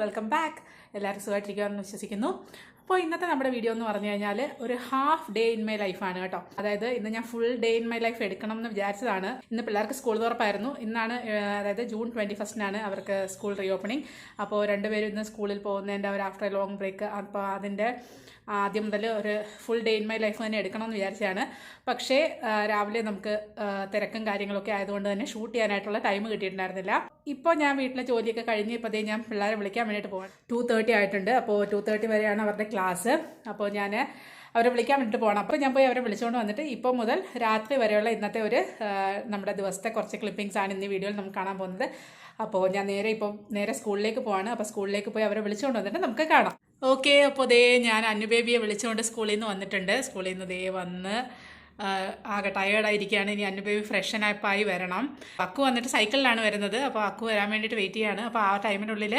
Welcome back. എല്ലാവരും സുഖമായിട്ടിരിക്കുകയെന്ന് വിശ്വസിക്കുന്നു. അപ്പോൾ ഇന്നത്തെ നമ്മുടെ വീഡിയോ എന്ന് പറഞ്ഞു കഴിഞ്ഞാൽ ഒരു ഹാഫ് ഡേ ഇൻ മൈ ലൈഫാണ് കേട്ടോ. അതായത് ഇന്ന് ഞാൻ full day in my life എടുക്കണം എന്ന് വിചാരിച്ചതാണ്. ഇന്ന് പിള്ളേർക്ക് സ്കൂൾ തുറപ്പായിരുന്നു. ഇന്നാണ് അതായത് ജൂൺ 21 അവർക്ക് സ്കൂൾ റീ ഓപ്പണിംഗ്. അപ്പോൾ രണ്ടുപേരും ഇന്ന് സ്കൂളിൽ പോകുന്നതിൻ്റെ ഒരു ആഫ്റ്റർ ലോങ് ബ്രേക്ക്. അപ്പോൾ അതിൻ്റെ ആദ്യം മുതൽ ഒരു full day in my life തന്നെ എടുക്കണമെന്ന് വിചാരിച്ചതാണ്. പക്ഷേ രാവിലെ നമുക്ക് തിരക്കും കാര്യങ്ങളൊക്കെ ആയതുകൊണ്ട് തന്നെ ഷൂട്ട് ചെയ്യാനായിട്ടുള്ള ടൈം കിട്ടിയിട്ടുണ്ടായിരുന്നില്ല. ഇപ്പോൾ ഞാൻ വീട്ടിലെ ജോലിയൊക്കെ കഴിഞ്ഞ് ഇപ്പോൾ ഞാൻ പിള്ളേരെ വിളിക്കാൻ വേണ്ടിയിട്ട് പോകാൻ 2:30 ആയിട്ടുണ്ട്. അപ്പോൾ 2:30 വരെയാണ് അവരുടെ ക്ലാസ്. അപ്പോൾ ഞാൻ അവരെ വിളിക്കാൻ വേണ്ടിയിട്ട് പോകണം. അപ്പോൾ ഞാൻ പോയി അവരെ വിളിച്ചുകൊണ്ട് വന്നിട്ട് ഇപ്പോൾ മുതൽ രാത്രി വരെയുള്ള ഇന്നത്തെ ഒരു നമ്മുടെ ദിവസത്തെ കുറച്ച് ക്ലിപ്പിംഗ്സ് ആണ് ഇന്ന് വീഡിയോയിൽ നമുക്ക് കാണാൻ പോകുന്നത്. അപ്പോൾ ഞാൻ നേരെ സ്കൂളിലേക്ക് പോവാണ്. അപ്പോൾ സ്കൂളിലേക്ക് പോയി അവരെ വിളിച്ചുകൊണ്ട് വന്നിട്ട് നമുക്ക് കാണാം. ഓക്കെ, അപ്പോൾ ഞാൻ അനുബേബിയെ വിളിച്ചുകൊണ്ട് സ്കൂളിൽ നിന്ന് വന്നിട്ടുണ്ട്. സ്കൂളിൽ നിന്ന് വന്ന് ആകെ ടയേർഡായിരിക്കുകയാണ്. ഇനി അനുബേബി ഫ്രഷനപ്പായി വരണം. അക്കു വന്നിട്ട് സൈക്കിളിലാണ് വരുന്നത്. അപ്പോൾ അക്കു വരാൻ വേണ്ടിയിട്ട് വെയിറ്റ് ചെയ്യാണ്. അപ്പോൾ ആ ടൈമിനുള്ളിൽ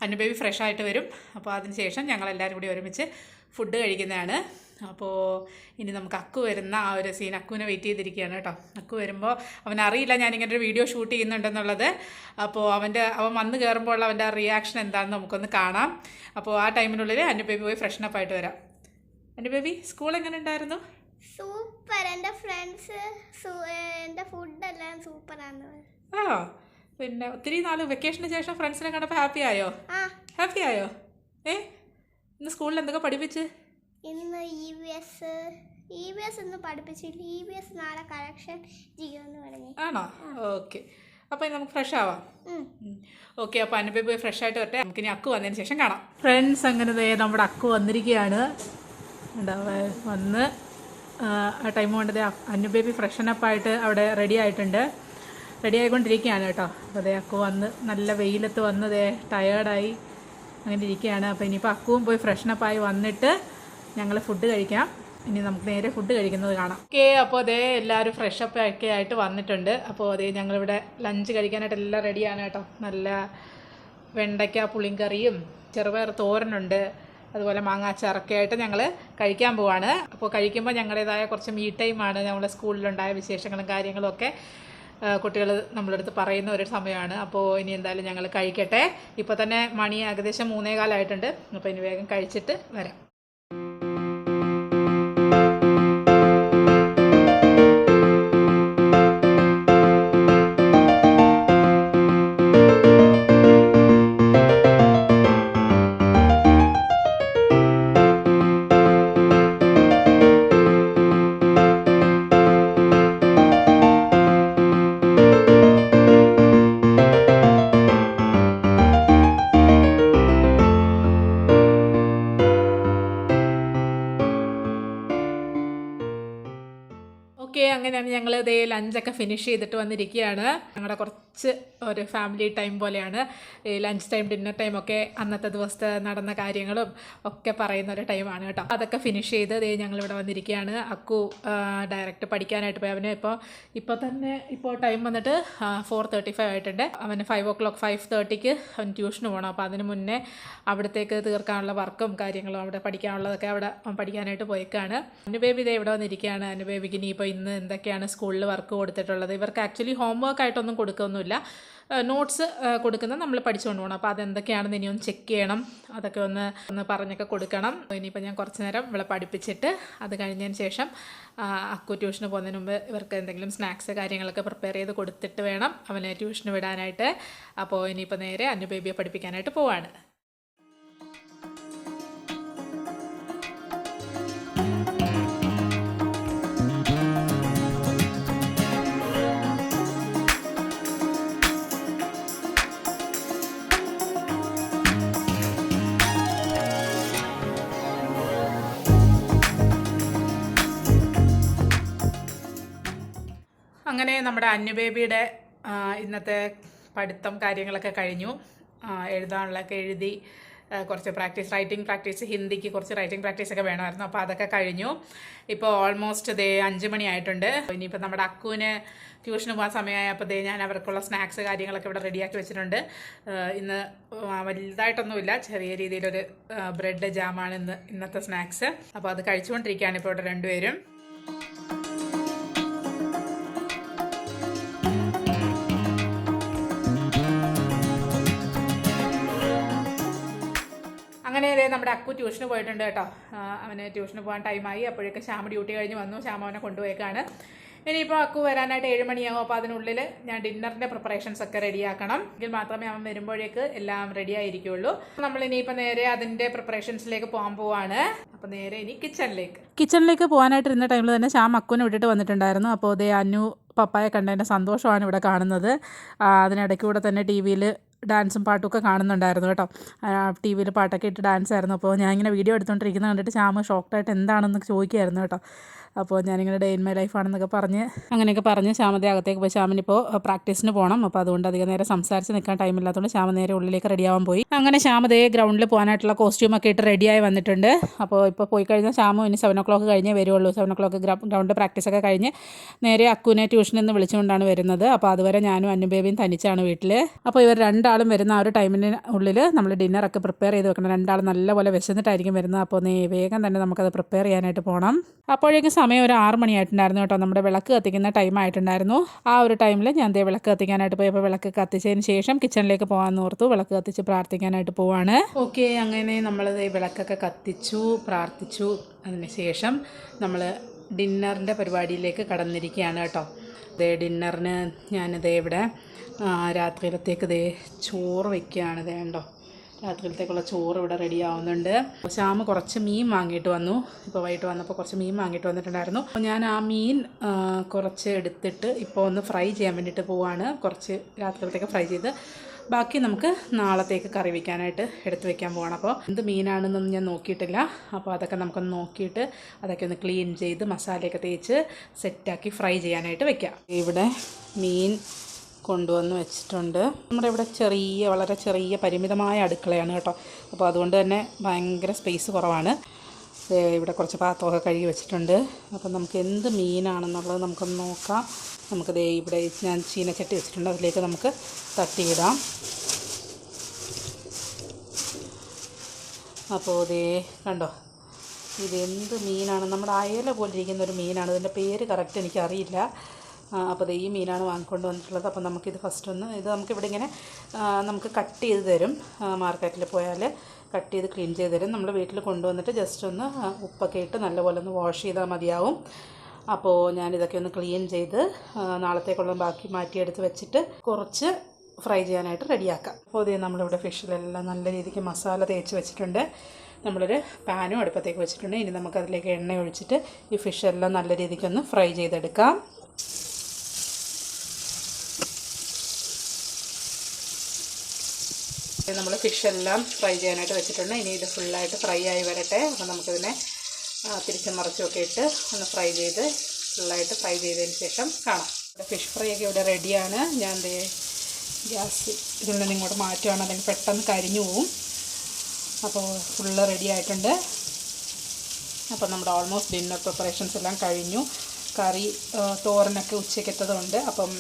അനുബേബി ഫ്രഷായിട്ട് വരും. അപ്പോൾ അതിന് ശേഷം ഞങ്ങളെല്ലാവരും കൂടി ഒരുമിച്ച് ഫുഡ് കഴിക്കുന്നതാണ്. അപ്പോൾ ഇനി നമുക്ക് അക്കു വരുന്ന ആ ഒരു സീൻ, അക്കുവിനെ വെയിറ്റ് ചെയ്തിരിക്കുകയാണ് കേട്ടോ. അക്കു വരുമ്പോൾ അവനറിയില്ല ഞാനിങ്ങനെ ഒരു വീഡിയോ ഷൂട്ട് ചെയ്യുന്നുണ്ടെന്നുള്ളത്. അപ്പോൾ അവൻ വന്ന് കയറുമ്പോൾ അവൻ്റെ റിയാക്ഷൻ എന്താണെന്ന് നമുക്കൊന്ന് കാണാം. അപ്പോൾ ആ ടൈമിനുള്ളിൽ അനുബേബി പോയി ഫ്രഷനപ്പായിട്ട് വരാം. അനുബേബി, സ്കൂൾ എങ്ങനെ ഉണ്ടായിരുന്നു? സൂപ്പർ. എൻ്റെ ഫ്രണ്ട്സ് എൻ്റെ ഫുഡെല്ലാം സൂപ്പറാണ്. ആ, പിന്നെ ഒത്തിരി നാൾ വെക്കേഷന് ശേഷം ഫ്രണ്ട്സിനെ കണ്ടപ്പോൾ ഹാപ്പി ആയോ? ഇന്ന് സ്കൂളിൽ എന്തൊക്കെ പഠിപ്പിച്ച്? ഇന്ന് EVS ഇന്ന് പഠിപ്പിച്ചില്ല. EVS നാളെ കറക്ഷൻ ചെയ്യുമെന്ന് പറഞ്ഞു. ആണോ? ഓക്കെ, അപ്പോൾ ഇനി നമുക്ക് ഫ്രഷ് ആവാം. ഓക്കെ, അപ്പോൾ അനുബേബി പോയി ഫ്രഷ് ആയിട്ട് വരട്ടെ. നമുക്കിനി അക്കു വന്നതിന് ശേഷം കാണാം. ഫ്രണ്ട്സ്, അങ്ങനെ നമ്മുടെ അക്കു വന്നിരിക്കുകയാണ്. വന്ന് ആ ടൈം കൊണ്ട് അനുബേബി ഫ്രഷനപ്പായിട്ട് അവിടെ റെഡി ആയിക്കൊണ്ടിരിക്കുകയാണ് കേട്ടോ. അപ്പോൾ അക്കു വന്ന് നല്ല വെയിലത്ത് വന്ന് ടയേർഡായി അങ്ങനെ ഇരിക്കുകയാണ്. അപ്പോൾ ഇനിയിപ്പോൾ അക്കുവും പോയി ഫ്രഷനപ്പായി വന്നിട്ട് ഞങ്ങൾ ഫുഡ് കഴിക്കാം. ഇനി നമുക്ക് നേരെ ഫുഡ് കഴിക്കുന്നത് കാണാം. ഓക്കെ, അപ്പോൾ എല്ലാവരും ഫ്രഷപ്പ് ഒക്കെ ആയിട്ട് വന്നിട്ടുണ്ട്. അപ്പോൾ ഞങ്ങളിവിടെ ലഞ്ച് കഴിക്കാനായിട്ട് എല്ലാം റെഡിയാണ് കേട്ടോ. നല്ല വെണ്ടയ്ക്ക പുളിങ്കറിയും ചെറുപയർ തോരനുണ്ട്, അതുപോലെ മാങ്ങാച്ചാറൊക്കെ ആയിട്ട് ഞങ്ങൾ കഴിക്കാൻ പോവാണ്. അപ്പോൾ കഴിക്കുമ്പോൾ ഞങ്ങളുടേതായ കുറച്ച് മീ ടൈമാണ്. ഞങ്ങളുടെ സ്കൂളിലുണ്ടായ വിശേഷങ്ങളും കാര്യങ്ങളും ഒക്കെ കുട്ടികൾ നമ്മളടുത്ത് പറയുന്ന ഒരു സമയമാണ്. അപ്പോൾ ഇനി എന്തായാലും ഞങ്ങൾ കഴിക്കട്ടെ. ഇപ്പോൾ തന്നെ മണി ഏകദേശം 3:15 ആയിട്ടുണ്ട്. അപ്പോൾ ഇനി വേഗം കഴിച്ചിട്ട് വരാം. ഓക്കെ, അങ്ങനെയാണ് ഞങ്ങൾ ലഞ്ചൊക്കെ ഫിനിഷ് ചെയ്തിട്ട് വന്നിരിക്കുകയാണ്. ഞങ്ങളുടെ കുറച്ച് ഒരു ഫാമിലി ടൈം പോലെയാണ്. ഈ ലഞ്ച് ടൈം, ഡിന്നർ ടൈം ഒക്കെ അന്നത്തെ ദിവസത്തെ നടന്ന കാര്യങ്ങളും ഒക്കെ പറയുന്ന ഒരു ടൈമാണ് കേട്ടോ. അതൊക്കെ ഫിനിഷ് ചെയ്ത് ഞങ്ങളിവിടെ വന്നിരിക്കുകയാണ്. അക്കു ഡയറക്റ്റ് പഠിക്കാനായിട്ട് പോയി. അവന് ഇപ്പോൾ ടൈം വന്നിട്ട് 4:35 ആയിട്ടുണ്ട്. അവന് 5:30 അവൻ ട്യൂഷന് പോകണം. അപ്പോൾ അതിന് മുന്നേ അവിടത്തേക്ക് തീർക്കാനുള്ള വർക്കും കാര്യങ്ങളും അവിടെ പഠിക്കാനുള്ളതൊക്കെ അവിടെ പഠിക്കാനായിട്ട് പോയേക്കാണ്. അനുബേബി ഇവിടെ വന്നിരിക്കുകയാണ്. അനുബേബിക്ക് ഇനിയിപ്പോൾ ഇന്ന് എന്തൊക്കെയാണ് സ്കൂളിൽ വർക്ക് കൊടുത്തിട്ടുള്ളത്. ഇവർക്ക് ആക്ച്വലി ഹോംവർക്ക് ആയിട്ടൊന്നും കൊടുക്കുകയൊന്നുമില്ല, നോട്ട്സ് കൊടുക്കുന്നത് നമ്മൾ പഠിച്ചുകൊണ്ട് പോകണം. അപ്പോൾ അതെന്തൊക്കെയാണെന്ന് ഇനി ഒന്ന് ചെക്ക് ചെയ്യണം. അതൊക്കെ ഒന്ന് പറഞ്ഞൊക്കെ കൊടുക്കണം. ഇനിയിപ്പോൾ ഞാൻ കുറച്ച് നേരം ഇവിടെ പഠിപ്പിച്ചിട്ട് അത് കഴിഞ്ഞതിന് ശേഷം അക്കു ട്യൂഷന് പോകുന്നതിന് മുമ്പ് ഇവർക്ക് എന്തെങ്കിലും സ്നാക്സ് കാര്യങ്ങളൊക്കെ പ്രിപ്പയർ ചെയ്ത് കൊടുത്തിട്ട് വേണം അവനെ ട്യൂഷന് വിടാനായിട്ട്. അപ്പോൾ ഇനിയിപ്പോൾ നേരെ അനുബേബിയെ പഠിപ്പിക്കാനായിട്ട് പോവാണ്. അങ്ങനെ നമ്മുടെ അനുബേബിയുടെ ഇന്നത്തെ പഠിത്തം കാര്യങ്ങളൊക്കെ കഴിഞ്ഞു. എഴുതാനുള്ളതൊക്കെ എഴുതി, കുറച്ച് റൈറ്റിംഗ് പ്രാക്ടീസ്, ഹിന്ദിക്ക് കുറച്ച് റൈറ്റിംഗ് പ്രാക്ടീസൊക്കെ വേണമായിരുന്നു. അപ്പോൾ അതൊക്കെ കഴിഞ്ഞു. ഇപ്പോൾ ഓൾമോസ്റ്റ് 5 മണി ആയിട്ടുണ്ട്. ഇനിയിപ്പോൾ നമ്മുടെ അക്കുവിന് ട്യൂഷന് പോകാൻ സമയമായപ്പോൾ ഞാൻ അവർക്കുള്ള സ്നാക്സ് കാര്യങ്ങളൊക്കെ ഇവിടെ റെഡിയാക്കി വെച്ചിട്ടുണ്ട്. ഇന്ന് വലുതായിട്ടൊന്നുമില്ല, ചെറിയ രീതിയിലൊരു ബ്രെഡ് ജാമാണ് ഇന്നത്തെ സ്നാക്സ്. അപ്പോൾ അത് കഴിച്ചുകൊണ്ടിരിക്കുകയാണ് ഇപ്പോൾ ഇവിടെ രണ്ടുപേരും. അങ്ങനെ നമ്മുടെ അക്കു ട്യൂഷന് പോയിട്ടുണ്ട് കേട്ടോ. അവന് ട്യൂഷന് പോകാൻ ടൈമായി. അപ്പോഴേക്കും ശ്യാമ ഡ്യൂട്ടി കഴിഞ്ഞ് വന്നു. ശ്യാമ അവനെ കൊണ്ടുപോയേക്കാണ്. ഇനിയിപ്പോൾ അക്കു വരാനായിട്ട് 7 മണിയാകും. അപ്പോൾ അതിനുള്ളിൽ ഞാൻ ഡിന്നറിൻ്റെ പ്രിപ്പറേഷൻസ് ഒക്കെ റെഡിയാക്കണം. എങ്കിൽ മാത്രമേ അവൻ വരുമ്പോഴേക്ക് എല്ലാം റെഡി ആയിരിക്കുള്ളൂ. നമ്മൾ ഇനിയിപ്പോൾ നേരെ അതിൻ്റെ പ്രിപ്പറേഷൻസിലേക്ക് പോകാൻ പോവാണ്. അപ്പോൾ നേരെ ഇനി കിച്ചണിലേക്ക് പോകാനായിട്ട് ഇരുന്ന ടൈമിൽ തന്നെ ശ്യാം അക്കുവിനെ വിട്ടിട്ട് വന്നിട്ടുണ്ടായിരുന്നു. അപ്പോൾ അതേ അനു പപ്പായെ കണ്ടതിൻ്റെ സന്തോഷമാണ് ഇവിടെ കാണുന്നത്. അതിനിടയ്ക്ക് കൂടെ തന്നെ ടി വിയിൽ ഡാൻസും പാട്ടുമൊക്കെ കാണുന്നുണ്ടായിരുന്നു കേട്ടോ. ടി വിയിൽ പാട്ടൊക്കെ ഇട്ട് ഡാൻസ് ആയിരുന്നു. അപ്പോൾ ഞാനിങ്ങനെ വീഡിയോ എടുത്തുകൊണ്ടിരിക്കുന്നത് കണ്ടിട്ട് ശ്യാം ഷോക്ക്ഡായിട്ട് എന്താണെന്ന് ചോദിക്കുമായിരുന്നു കേട്ടോ. അപ്പോൾ ഞാനിങ്ങനെ ഡേ ഇൻ മൈ ലൈഫാണെന്നൊക്കെ പറഞ്ഞ് അങ്ങനെയൊക്കെ പറഞ്ഞ് ശ്യാമത്തെ അകത്തേക്ക് പോയി. ശ്യാമിനിപ്പോൾ പ്രാക്ടീസിന് പോകണം. അപ്പോൾ അതുകൊണ്ട് അധികം നേരം സംസാരിച്ച് നിൽക്കാൻ ടൈമില്ലാത്തതുകൊണ്ട് ശ്യാമ നേരെ ഉള്ളിലേക്ക് റെഡിയാവാൻ പോയി. അങ്ങനെ ശ്യാമതേ ഗ്രൗണ്ടിൽ പോകാനായിട്ടുള്ള കോസ്റ്റ്യൂമൊക്കെ ഇട്ട് റെഡിയായി വന്നിട്ടുണ്ട്. അപ്പോൾ ഇപ്പോൾ പോയി കഴിഞ്ഞാൽ ശ്യാമു ഇനി 7 o'clock കഴിഞ്ഞേ വരുള്ളൂ. 7 o'clock ഗ്രൗണ്ട് പ്രാക്ടീസൊക്കെ കഴിഞ്ഞ് നേരെ അക്കുവിനെ ട്യൂഷനിൽ നിന്ന് വിളിച്ചുകൊണ്ടാണ് വരുന്നത്. അപ്പോൾ അതുവരെ ഞാനും അന്നു ബേബിയും തനിച്ചാണ് വീട്ടിൽ. അപ്പോൾ ഇവർ രണ്ടാളും വരുന്ന ആ ഒരു ടൈമിന് ഉള്ളിൽ നമ്മൾ ഡിന്നറൊക്കെ പ്രിപ്പയർ ചെയ്ത് വെക്കണം. രണ്ടാളും നല്ലപോലെ വിശന്നിട്ടായിരിക്കും വരുന്നത്. അപ്പോൾ വേഗം തന്നെ നമുക്കത് പ്രിപ്പയർ ചെയ്യാനായിട്ട് പോകണം. അപ്പോഴേക്കും സമയം ഒരു 6 മണിയായിട്ടുണ്ടായിരുന്നു കേട്ടോ. നമ്മുടെ വിളക്ക് കത്തിക്കുന്ന ടൈം ആയിട്ടുണ്ടായിരുന്നു. ആ ഒരു ടൈമിൽ ഞാൻ വിളക്ക് കത്തിക്കാനായിട്ട് പോയപ്പോൾ വിളക്ക് കത്തിച്ചതിന് ശേഷം കിച്ചണിലേക്ക് പോകാമെന്ന് ഓർത്തു. വിളക്ക് കത്തിച്ച് പ്രാർത്ഥിക്കാനായിട്ട് പോവാണ്. ഓക്കെ, അങ്ങനെ നമ്മൾ വിളക്കൊക്കെ കത്തിച്ചു, പ്രാർത്ഥിച്ചു. അതിന് ശേഷം നമ്മൾ ഡിന്നറിൻ്റെ പരിപാടിയിലേക്ക് കടന്നിരിക്കുകയാണ് കേട്ടോ. ഡിന്നറിന് ഞാനിതേ ഇവിടെ രാത്രിയിലത്തേക്ക് ചോറ് വയ്ക്കുകയാണ്. കണ്ടോ, രാത്രിയിലത്തേക്കുള്ള ചോറ് ഇവിടെ റെഡി ആവുന്നുണ്ട്. ശ്യാമ കുറച്ച് മീൻ വാങ്ങിയിട്ട് വന്നു. ഇപ്പോൾ വൈകിട്ട് വന്നപ്പോൾ കുറച്ച് മീൻ വാങ്ങിയിട്ട് വന്നിട്ടുണ്ടായിരുന്നു. അപ്പോൾ ഞാൻ ആ മീൻ കുറച്ച് എടുത്തിട്ട് ഇപ്പോൾ ഒന്ന് ഫ്രൈ ചെയ്യാൻ വേണ്ടിയിട്ട് പോവാണ്. കുറച്ച് രാത്രിയിലത്തേക്ക് ഫ്രൈ ചെയ്ത് ബാക്കി നമുക്ക് നാളത്തേക്ക് കറി വയ്ക്കാനായിട്ട് എടുത്ത് വയ്ക്കാൻ പോകണം. അപ്പോൾ എന്ത് മീനാണെന്നൊന്നും ഞാൻ നോക്കിയിട്ടില്ല. അപ്പോൾ അതൊക്കെ നമുക്കൊന്ന് നോക്കിയിട്ട് അതൊക്കെ ഒന്ന് ക്ലീൻ ചെയ്ത് മസാലയൊക്കെ തേച്ച് സെറ്റാക്കി ഫ്രൈ ചെയ്യാനായിട്ട് വയ്ക്കാം. ഇവിടെ മീൻ കൊണ്ടുവന്ന് വെച്ചിട്ടുണ്ട്. നമ്മുടെ ഇവിടെ വളരെ ചെറിയ പരിമിതമായ അടുക്കളയാണ് കേട്ടോ. അപ്പോൾ അതുകൊണ്ട് തന്നെ ഭയങ്കര സ്പേസ് കുറവാണ്. ഇവിടെ കുറച്ച് പാത്രമൊക്കെ കഴുകി വെച്ചിട്ടുണ്ട്. അപ്പം നമുക്ക് എന്ത് മീനാണെന്നുള്ളത് നമുക്കൊന്ന് നോക്കാം. നമുക്ക് ഇവിടെ ഞാൻ ചീനച്ചട്ടി വെച്ചിട്ടുണ്ട്. അതിലേക്ക് നമുക്ക് തട്ടിയിടാം. അപ്പോൾ കണ്ടോ, ഇതെന്ത് മീനാണ്? നമ്മുടെ അയല പോലെ ഇരിക്കുന്ന ഒരു മീനാണ്. ഇതിൻ്റെ പേര് കറക്റ്റ് എനിക്കറിയില്ല. അപ്പോൾ ഈ മീനാണ് വാങ്ങിക്കൊണ്ട് വന്നിട്ടുള്ളത്. അപ്പോൾ നമുക്കിത് ഫസ്റ്റ് ഇത് നമുക്കിവിടെ ഇങ്ങനെ നമുക്ക് കട്ട് ചെയ്ത് തരും. മാർക്കറ്റിൽ പോയാൽ കട്ട് ചെയ്ത് ക്ലീൻ ചെയ്ത് തരും. നമ്മൾ വീട്ടിൽ കൊണ്ടുവന്നിട്ട് ജസ്റ്റ് ഒന്ന് ഉപ്പൊക്കെ ഇട്ട് നല്ലപോലെ ഒന്ന് വാഷ് ചെയ്താൽ മതിയാവും. അപ്പോൾ ഞാനിതൊക്കെ ഒന്ന് ക്ലീൻ ചെയ്ത് നാളത്തേക്കുള്ള ബാക്കി മാറ്റിയെടുത്ത് വെച്ചിട്ട് കുറച്ച് ഫ്രൈ ചെയ്യാനായിട്ട് റെഡിയാക്കാം. അപ്പോൾ നമ്മളിവിടെ ഫിഷിലെല്ലാം നല്ല രീതിക്ക് മസാല തേച്ച് വെച്ചിട്ടുണ്ട്. നമ്മളൊരു പാനും അടുപ്പത്തേക്ക് വെച്ചിട്ടുണ്ട്. ഇനി നമുക്കതിലേക്ക് എണ്ണ ഒഴിച്ചിട്ട് ഈ ഫിഷെല്ലാം നല്ല രീതിക്കൊന്ന് ഫ്രൈ ചെയ്തെടുക്കാം. നമ്മൾ ഫിഷെല്ലാം ഫ്രൈ ചെയ്യാനായിട്ട് വെച്ചിട്ടുണ്ട്. ഇനി ഇത് ഫുള്ളായിട്ട് ഫ്രൈ ആയി വരട്ടെ. അപ്പോൾ നമുക്കിതിനെ തിരിച്ചും മറിച്ചുമൊക്കെ ഇട്ട് ഒന്ന് ഫ്രൈ ചെയ്ത് ഫുള്ളായിട്ട് ഫ്രൈ ചെയ്തതിന് ശേഷം കാണാം. ഇവിടെ ഫിഷ് ഫ്രൈ ഒക്കെ ഇവിടെ റെഡിയാണ്. ഞാൻ ഗ്യാസ് ഇതിൽ നിന്ന് ഇങ്ങോട്ട് മാറ്റുകയാണ്, അല്ലെങ്കിൽ പെട്ടെന്ന് കരിഞ്ഞു പോവും. അപ്പോൾ ഫുള്ള് റെഡി ആയിട്ടുണ്ട്. അപ്പോൾ നമ്മുടെ ഓൾമോസ്റ്റ് ഡിന്നർ പ്രിപ്പറേഷൻസ് എല്ലാം കഴിഞ്ഞു. കറി തോരനൊക്കെ ഉച്ചയ്ക്കെത്തതുണ്ട്. അപ്പം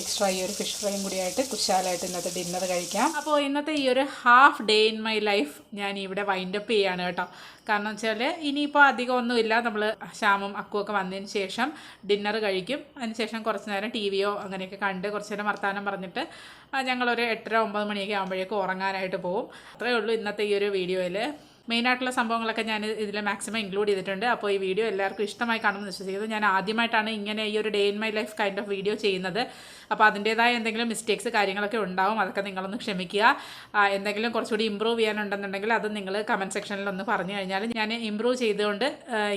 എക്സ്ട്രാ ഈ ഒരു ഫിഷ് ഫ്രൈയും കൂടിയായിട്ട് കുശാലായിട്ട് ഇന്നത്തെ ഡിന്നർ കഴിക്കാം. അപ്പോൾ ഇന്നത്തെ ഈ ഒരു half day in my life ഞാൻ ഇവിടെ വൈൻഡപ്പ് ചെയ്യാണ് കേട്ടോ. കാരണം വെച്ചാൽ ഇനിയിപ്പോൾ അധികം ഒന്നുമില്ല. നമ്മൾ ശ്യാമും അക്കുവൊക്കെ വന്നതിന് ശേഷം ഡിന്നർ കഴിക്കും. അതിനുശേഷം കുറച്ച് നേരം ടി വിയോ അങ്ങനെയൊക്കെ കണ്ട് കുറച്ച് നേരം വർത്താനം പറഞ്ഞിട്ട് ഞങ്ങളൊരു 8-9 മണിയൊക്കെ ആകുമ്പോഴേക്കും ഉറങ്ങാനായിട്ട് പോകും. അത്രയേ ഉള്ളൂ ഇന്നത്തെ ഈ ഒരു വീഡിയോയിൽ. മെയിനായിട്ടുള്ള സംഭവങ്ങളൊക്കെ ഞാൻ ഇതിൽ മാക്സിമം ഇൻക്ലൂഡ് ചെയ്തിട്ടുണ്ട്. അപ്പോൾ ഈ വീഡിയോ എല്ലാവർക്കും ഇഷ്ടമായി കാണുമെന്ന് വിശ്വസിക്കുന്നത്. ഞാൻ ആദ്യമായിട്ടാണ് ഇങ്ങനെ ഈ ഒരു day in my life kind of video ചെയ്യുന്നത്. അപ്പോൾ അതിൻ്റേതായ എന്തെങ്കിലും മിസ്റ്റേക്സ് കാര്യങ്ങളൊക്കെ ഉണ്ടാവും. അതൊക്കെ നിങ്ങളൊന്ന് ക്ഷമിക്കുക. എന്തെങ്കിലും കുറച്ചുകൂടി ഇമ്പ്രൂവ് ചെയ്യാനുണ്ടെന്നുണ്ടെങ്കിൽ അത് നിങ്ങൾ കമൻറ്റ് സെക്ഷനിൽ ഒന്ന് പറഞ്ഞു കഴിഞ്ഞാൽ ഞാൻ ഇമ്പ്രൂവ് ചെയ്തുകൊണ്ട്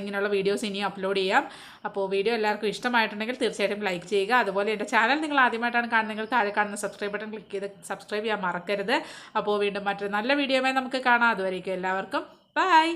ഇങ്ങനെയുള്ള വീഡിയോസ് ഇനിയും അപ്ലോഡ് ചെയ്യാം. അപ്പോൾ വീഡിയോ എല്ലാവർക്കും ഇഷ്ടമായിട്ടുണ്ടെങ്കിൽ തീർച്ചയായിട്ടും ലൈക്ക് ചെയ്യുക. അതുപോലെ എൻ്റെ ചാനൽ നിങ്ങൾ ആദ്യമായിട്ടാണ് കാണുന്നതെങ്കിൽ താഴെ കാണുന്ന സബ്സ്ക്രൈബ് ബട്ടൺ ക്ലിക്ക് ചെയ്ത് സബ്സ്ക്രൈബ് ചെയ്യാൻ മറക്കരുത്. അപ്പോൾ വീണ്ടും മറ്റൊരു നല്ല വീഡിയോയുമായി നമുക്ക് കാണാം. അതുവരേക്കും എല്ലാവർക്കും ബൈ.